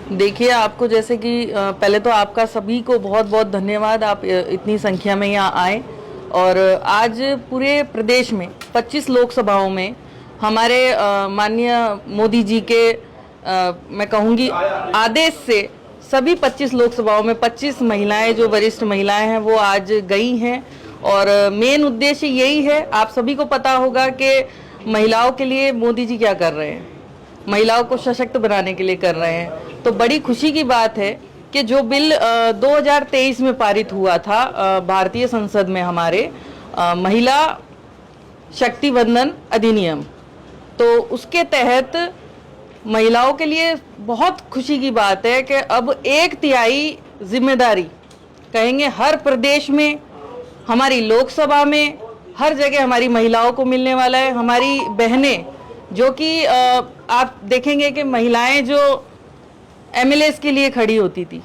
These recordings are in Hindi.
देखिए, आपको जैसे कि पहले तो आपका सभी को बहुत बहुत धन्यवाद, आप इतनी संख्या में यहाँ आए। और आज पूरे प्रदेश में 25 लोकसभाओं में हमारे माननीय मोदी जी के मैं कहूँगी आदेश से सभी 25 लोकसभाओं में 25 महिलाएं, जो वरिष्ठ महिलाएं हैं, वो आज गई हैं। और मेन उद्देश्य यही है, आप सभी को पता होगा कि महिलाओं के लिए मोदी जी क्या कर रहे हैं, महिलाओं को सशक्त बनाने के लिए कर रहे हैं। तो बड़ी खुशी की बात है कि जो बिल 2023 में पारित हुआ था भारतीय संसद में, हमारे महिला शक्ति वंदन अधिनियम, तो उसके तहत महिलाओं के लिए बहुत खुशी की बात है कि अब 1/3 जिम्मेदारी कहेंगे हर प्रदेश में, हमारी लोकसभा में, हर जगह हमारी महिलाओं को मिलने वाला है। हमारी बहनें जो कि आप देखेंगे कि महिलाएं जो एमएलएस के लिए खड़ी होती थी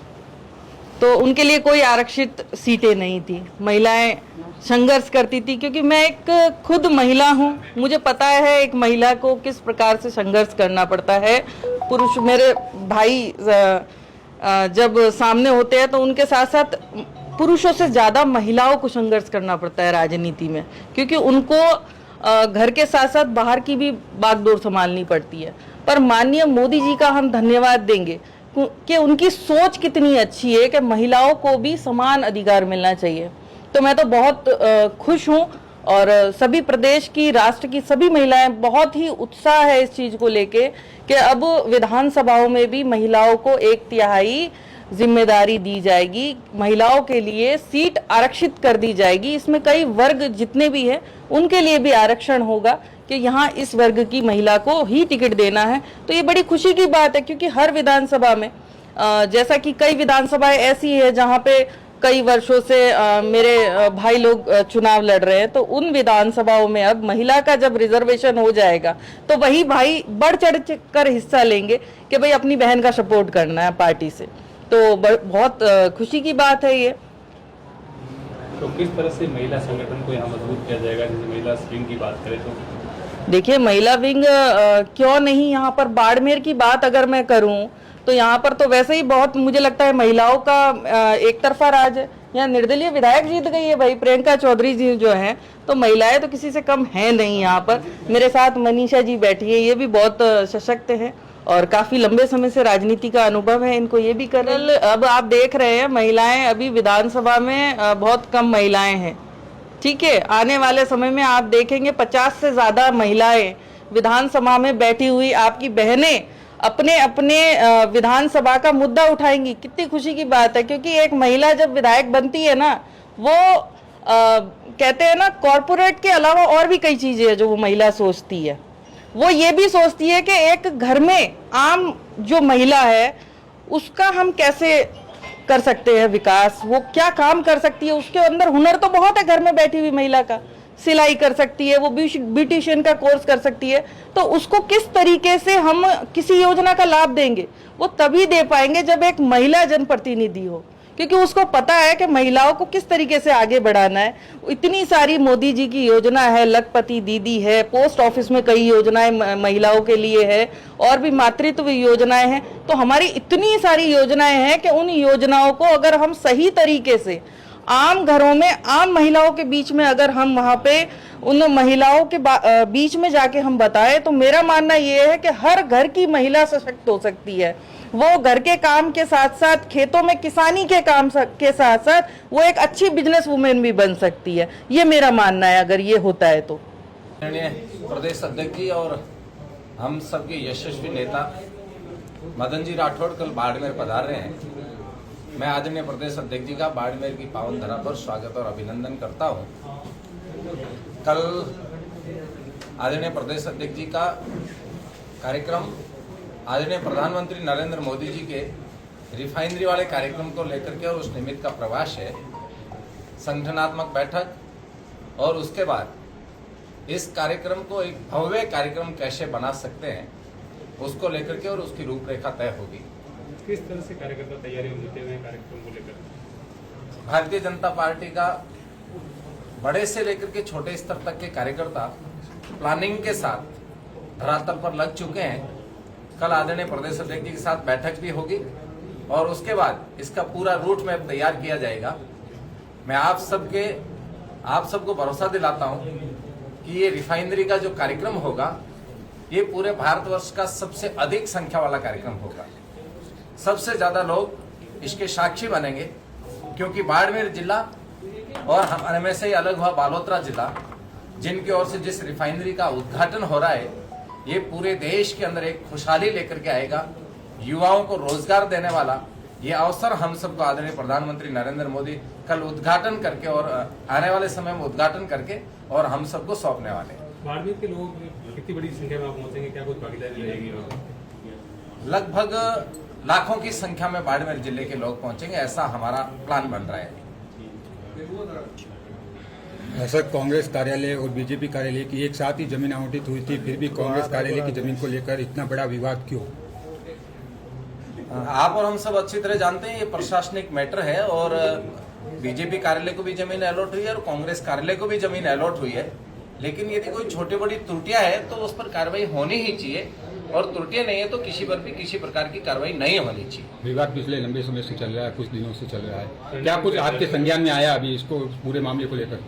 तो उनके लिए कोई आरक्षित सीटें नहीं थी, महिलाएं संघर्ष करती थी। क्योंकि मैं एक खुद महिला हूं, मुझे पता है एक महिला को किस प्रकार से संघर्ष करना पड़ता है। पुरुष मेरे भाई जब सामने होते हैं तो उनके साथ साथ पुरुषों से ज़्यादा महिलाओं को संघर्ष करना पड़ता है राजनीति में, क्योंकि उनको घर के साथ साथ बाहर की भी बागडोर संभालनी पड़ती है। पर माननीय मोदी जी का हम धन्यवाद देंगे कि उनकी सोच कितनी अच्छी है कि महिलाओं को भी समान अधिकार मिलना चाहिए। तो मैं तो बहुत खुश हूँ, और सभी प्रदेश की, राष्ट्र की सभी महिलाएं बहुत ही उत्साह है इस चीज को लेके कि अब विधानसभाओं में भी महिलाओं को 1/3 जिम्मेदारी दी जाएगी, महिलाओं के लिए सीट आरक्षित कर दी जाएगी। इसमें कई वर्ग जितने भी हैं उनके लिए भी आरक्षण होगा कि यहाँ इस वर्ग की महिला को ही टिकट देना है। तो ये बड़ी खुशी की बात है, क्योंकि हर विधानसभा में जैसा कि कई विधानसभाएं ऐसी है जहाँ पे कई वर्षों से मेरे भाई लोग चुनाव लड़ रहे हैं, तो उन विधानसभाओं में अब महिला का जब रिजर्वेशन हो जाएगा तो वही भाई बढ़ चढ़ कर हिस्सा लेंगे कि भाई अपनी बहन का सपोर्ट करना है पार्टी से। तो बहुत खुशी की बात है ये। तो किस तरह से महिला संगठन को यहाँ मजबूत किया जाएगा? जैसे महिला विंग की बात करें तो देखिए, महिला विंग क्यों नहीं, यहाँ पर बाड़मेर की बात अगर मैं करूँ तो यहाँ पर तो वैसे ही बहुत मुझे लगता है महिलाओं का एक तरफा राज है। यहाँ निर्दलीय विधायक जीत गई है भाई, प्रियंका चौधरी जी जो हैं, तो महिलाएं तो किसी से कम हैं नहीं। यहाँ पर मेरे साथ मनीषा जी बैठी है, ये भी बहुत सशक्त हैं और काफी लंबे समय से राजनीति का अनुभव है इनको, ये भी कर। अब आप देख रहे हैं महिलाएं अभी विधानसभा में बहुत कम महिलाएं हैं, ठीक है। आने वाले समय में आप देखेंगे 50 से ज्यादा महिलाएं विधानसभा में बैठी हुई आपकी बहनें अपने अपने विधानसभा का मुद्दा उठाएंगी। कितनी खुशी की बात है, क्योंकि एक महिला जब विधायक बनती है ना, वो कहते हैं ना, कॉर्पोरेट के अलावा और भी कई चीजें हैं जो वो महिला सोचती है। वो ये भी सोचती है कि एक घर में आम जो महिला है उसका हम कैसे कर सकते हैं विकास, वो क्या काम कर सकती है, उसके अंदर हुनर तो बहुत है घर में बैठी हुई महिला का, सिलाई कर सकती है, वो ब्यूटिशियन का कोर्स कर सकती है। तो उसको किस तरीके से हम किसी योजना का लाभ देंगे, वो तभी दे पाएंगे जब एक महिला जनप्रतिनिधि हो, क्योंकि उसको पता है कि महिलाओं को किस तरीके से आगे बढ़ाना है। इतनी सारी मोदी जी की योजना है, लखपति दीदी है, पोस्ट ऑफिस में कई योजनाएं महिलाओं के लिए है, और भी मातृत्व योजनाएं हैं। तो हमारी इतनी सारी योजनाएं हैं कि उन योजनाओं को अगर हम सही तरीके से आम घरों में, आम महिलाओं के बीच में अगर हम वहां पे उन महिलाओं के बीच में जाके हम बताएं, तो मेरा मानना ये है कि हर घर की महिला सशक्त हो सकती है। वो घर के काम के साथ साथ, खेतों में किसानी के काम के साथ साथ वो एक अच्छी बिजनेस वुमेन भी बन सकती है। ये मेरा मानना है अगर ये होता है तो। प्रदेश अध्यक्ष जी और हम सबके यशस्वी नेता मदन जी राठौड़ कल बाड़मेर पधार रहे हैं। मैं आदरणीय प्रदेश अध्यक्ष जी का बाड़मेर की पावन धरा पर स्वागत और अभिनंदन करता हूं। कल आदरणीय प्रदेश अध्यक्ष जी का कार्यक्रम आदरणीय प्रधानमंत्री नरेंद्र मोदी जी के रिफाइनरी वाले कार्यक्रम को लेकर के और उस निमित्त का प्रवास है, संगठनात्मक बैठक, और उसके बाद इस कार्यक्रम को एक भव्य कार्यक्रम कैसे बना सकते हैं उसको लेकर के और उसकी रूपरेखा तय होगी। किस तरह से कार्यकर्ता तैयारी होते हैं कार्यक्रम को लेकर? भारतीय जनता पार्टी का बड़े से लेकर के छोटे स्तर तक के कार्यकर्ता प्लानिंग के साथ धरातल पर लग चुके हैं। कल आदरणीय प्रदेश अध्यक्ष जी के साथ बैठक भी होगी और उसके बाद इसका पूरा रूट मैप तैयार किया जाएगा। मैं आप सबको भरोसा दिलाता हूं कि ये रिफाइनरी का जो कार्यक्रम होगा ये पूरे भारतवर्ष का सबसे अधिक संख्या वाला कार्यक्रम होगा। सबसे ज्यादा लोग इसके साक्षी बनेंगे, क्योंकि बाड़मेर जिला और हमारे में से अलग हुआ बालोतरा जिला, जिनकी ओर से जिस रिफाइनरी का उद्घाटन हो रहा है, ये पूरे देश के अंदर एक खुशहाली लेकर के आएगा, युवाओं को रोजगार देने वाला ये अवसर हम सबको आदरणीय प्रधानमंत्री नरेंद्र मोदी कल उद्घाटन करके और आने वाले समय में उद्घाटन करके और हम सबको सौंपने वाले हैं। बाड़मेर के लोग कितनी बड़ी संख्या में आप पहुंचेंगे, क्या कुछ भागीदारी रहेगी? लगभग लाखों की संख्या में बाड़मेर जिले के लोग पहुंचेंगे, ऐसा हमारा प्लान बन रहा है। सर, कांग्रेस कार्यालय और बीजेपी कार्यालय की एक साथ ही जमीन आवंटित हुई थी, फिर भी कांग्रेस कार्यालय की जमीन को लेकर इतना बड़ा विवाद क्यों? आप और हम सब अच्छी तरह जानते हैं ये प्रशासनिक मैटर है और बीजेपी कार्यालय को भी जमीन अलॉट हुई है और कांग्रेस कार्यालय को भी जमीन अलॉट हुई है। लेकिन यदि कोई छोटी बड़ी त्रुटियां है तो उस पर कार्रवाई होनी ही चाहिए, और त्रुटियां नहीं है तो किसी पर भी किसी प्रकार की कार्रवाई नहीं होनी चाहिए। विवाद पिछले लंबे समय से चल रहा है, कुछ दिनों से चल रहा है, क्या कुछ आपके संज्ञान में आया अभी इसको पूरे मामले को लेकर?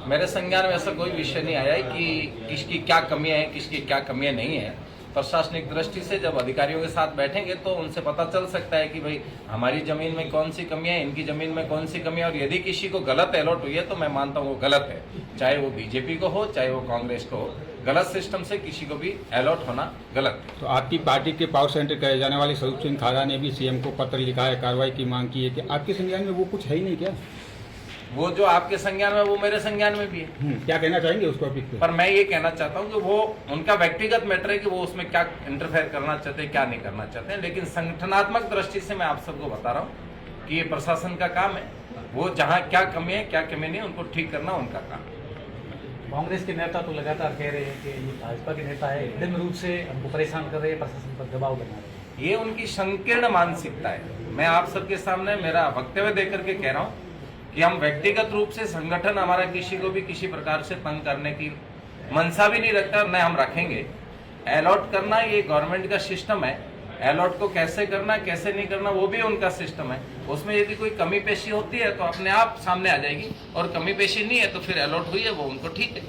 मेरे संज्ञान में ऐसा कोई विषय नहीं आया है कि किसकी क्या कमियां हैं, किसकी क्या कमियां नहीं है। प्रशासनिक दृष्टि से जब अधिकारियों के साथ बैठेंगे तो उनसे पता चल सकता है कि भाई हमारी जमीन में कौन सी कमियां है, इनकी जमीन में कौन सी कमियां, और यदि किसी को गलत अलॉट हुई है तो मैं मानता हूँ वो गलत है, चाहे वो बीजेपी को हो चाहे वो कांग्रेस को हो। गलत सिस्टम से किसी को भी अलॉट होना गलत है। तो आपकी पार्टी के पावर सेंटर कहे जाने वाले स्वरूप सिंह खारा ने भी सीएम को पत्र लिखा है, कार्रवाई की मांग की है, कि आपके संज्ञान में वो कुछ है ही नहीं क्या? वो जो आपके संज्ञान में वो मेरे संज्ञान में भी है। क्या कहना चाहेंगे उस टॉपिक पे? पर मैं ये कहना चाहता हूँ कि वो उनका व्यक्तिगत मैटर है कि वो उसमें क्या इंटरफेयर करना चाहते हैं, क्या नहीं करना चाहते हैं। लेकिन संगठनात्मक दृष्टि से मैं आप सबको बता रहा हूँ कि ये प्रशासन का काम है, वो जहाँ क्या कमी है क्या कमी नहीं उनको ठीक करना उनका काम है। कांग्रेस के नेता तो लगातार कह रहे हैं कि ये भाजपा के नेता है, एकदम रूप से हमको परेशान कर रहे हैं, प्रशासन पर दबाव बना रहे हैं। ये उनकी संकीर्ण मानसिकता है। मैं आप सबके सामने मेरा वक्तव्य देकर के कह रहा हूँ कि हम व्यक्तिगत रूप से संगठन हमारा किसी को भी किसी प्रकार से तंग करने की मंशा भी नहीं रखता, न हम रखेंगे। अलॉट करना ये गवर्नमेंट का सिस्टम है, अलॉट को कैसे करना कैसे नहीं करना वो भी उनका सिस्टम है। उसमें यदि कोई कमी पेशी होती है तो अपने आप सामने आ जाएगी, और कमी पेशी नहीं है तो फिर अलॉट हुई है वो उनको ठीक है।